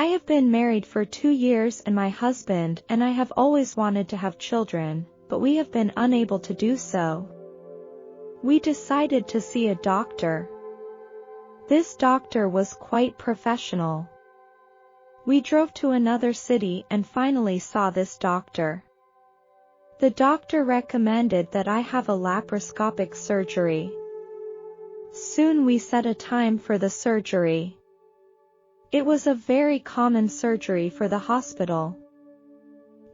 I have been married for 2 years and my husband and I have always wanted to have children, but we have been unable to do so. We decided to see a doctor. This doctor was quite professional. We drove to another city and finally saw this doctor. The doctor recommended that I have a laparoscopic surgery. Soon we set a time for the surgery. It was a very common surgery for the hospital.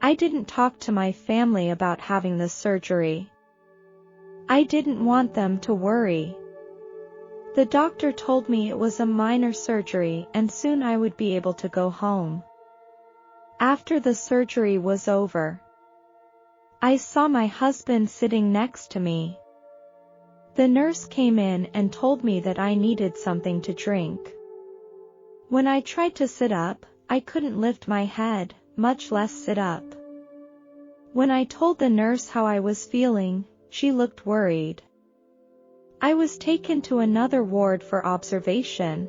I didn't talk to my family about having the surgery. I didn't want them to worry. The doctor told me it was a minor surgery and soon I would be able to go home. After the surgery was over, I saw my husband sitting next to me. The nurse came in and told me that I needed something to drink. When I tried to sit up, I couldn't lift my head, much less sit up. When I told the nurse how I was feeling, she looked worried. I was taken to another ward for observation.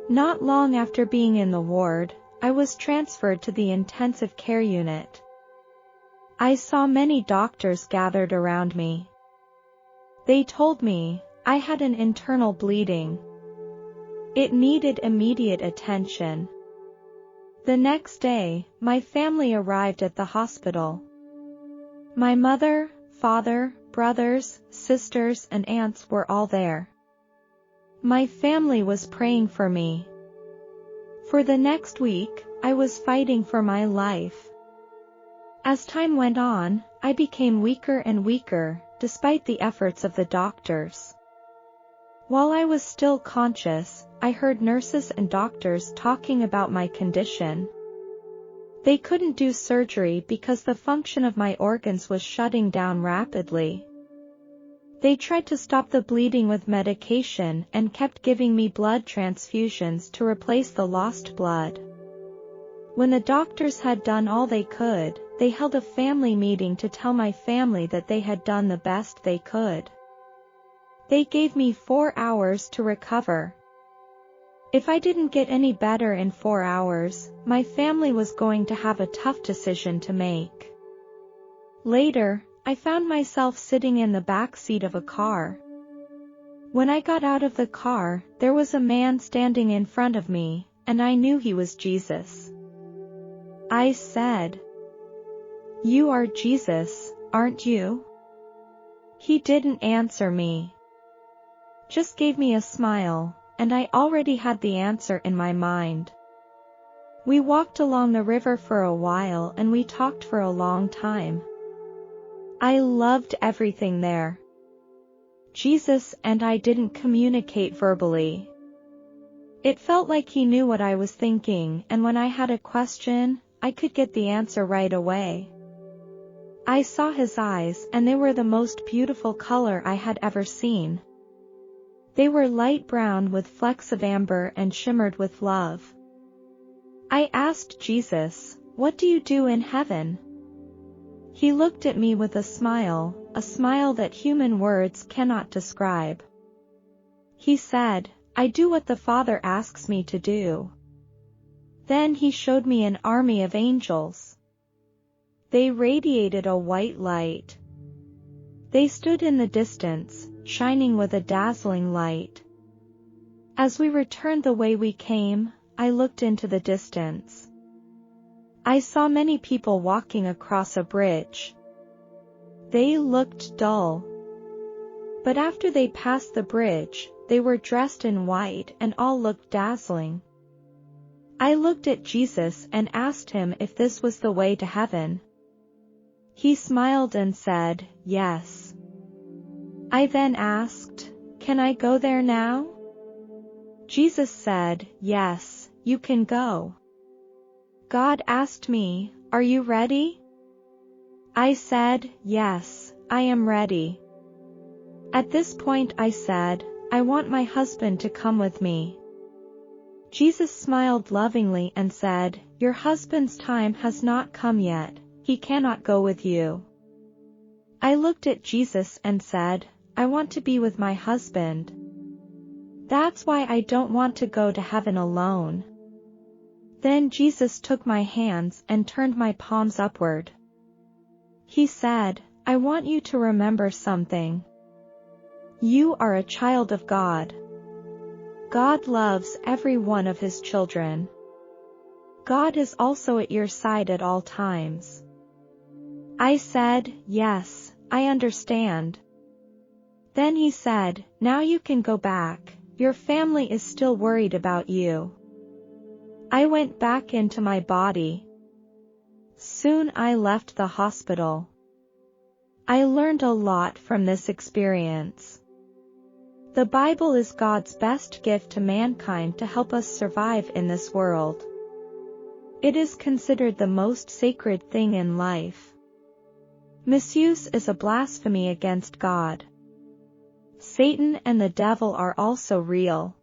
Not long after being in the ward, I was transferred to the intensive care unit. I saw many doctors gathered around me. They told me I had an internal bleeding. It needed immediate attention. The next day, my family arrived at the hospital. My mother, father, brothers, sisters, and aunts were all there. My family was praying for me. For the next week, I was fighting for my life. As time went on, I became weaker and weaker, despite the efforts of the doctors. While I was still conscious, I heard nurses and doctors talking about my condition. They couldn't do surgery because the function of my organs was shutting down rapidly. They tried to stop the bleeding with medication and kept giving me blood transfusions to replace the lost blood. When the doctors had done all they could, they held a family meeting to tell my family that they had done the best they could. They gave me 4 hours to recover. If I didn't get any better in 4 hours, my family was going to have a tough decision to make. Later, I found myself sitting in the back seat of a car. When I got out of the car, there was a man standing in front of me, and I knew he was Jesus. I said, "You are Jesus, aren't you?" He didn't answer me. Just gave me a smile, and I already had the answer in my mind. We walked along the river for a while and we talked for a long time. I loved everything there. Jesus and I didn't communicate verbally. It felt like he knew what I was thinking, and when I had a question, I could get the answer right away. I saw his eyes and they were the most beautiful color I had ever seen. They were light brown with flecks of amber and shimmered with love. I asked Jesus, "What do you do in heaven?" He looked at me with a smile that human words cannot describe. He said, "I do what the Father asks me to do." Then he showed me an army of angels. They radiated a white light. They stood in the distance, shining with a dazzling light. As we returned the way we came, I looked into the distance. I saw many people walking across a bridge. They looked dull. But after they passed the bridge, they were dressed in white and all looked dazzling. I looked at Jesus and asked him if this was the way to heaven. He smiled and said, "Yes." I then asked, "Can I go there now?" Jesus said, "Yes, you can go." God asked me, "Are you ready?" I said, "Yes, I am ready." At this point I said, "I want my husband to come with me." Jesus smiled lovingly and said, "Your husband's time has not come yet, he cannot go with you." I looked at Jesus and said, "I want to be with my husband. That's why I don't want to go to heaven alone." Then Jesus took my hands and turned my palms upward. He said, "I want you to remember something. You are a child of God. God loves every one of his children. God is also at your side at all times." I said, "Yes, I understand." Then he said, "Now you can go back. Your family is still worried about you." I went back into my body. Soon I left the hospital. I learned a lot from this experience. The Bible is God's best gift to mankind to help us survive in this world. It is considered the most sacred thing in life. Misuse is a blasphemy against God. Satan and the devil are also real.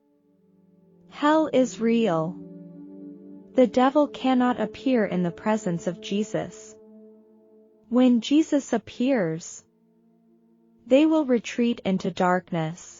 Hell is real. The devil cannot appear in the presence of Jesus. When Jesus appears, they will retreat into darkness.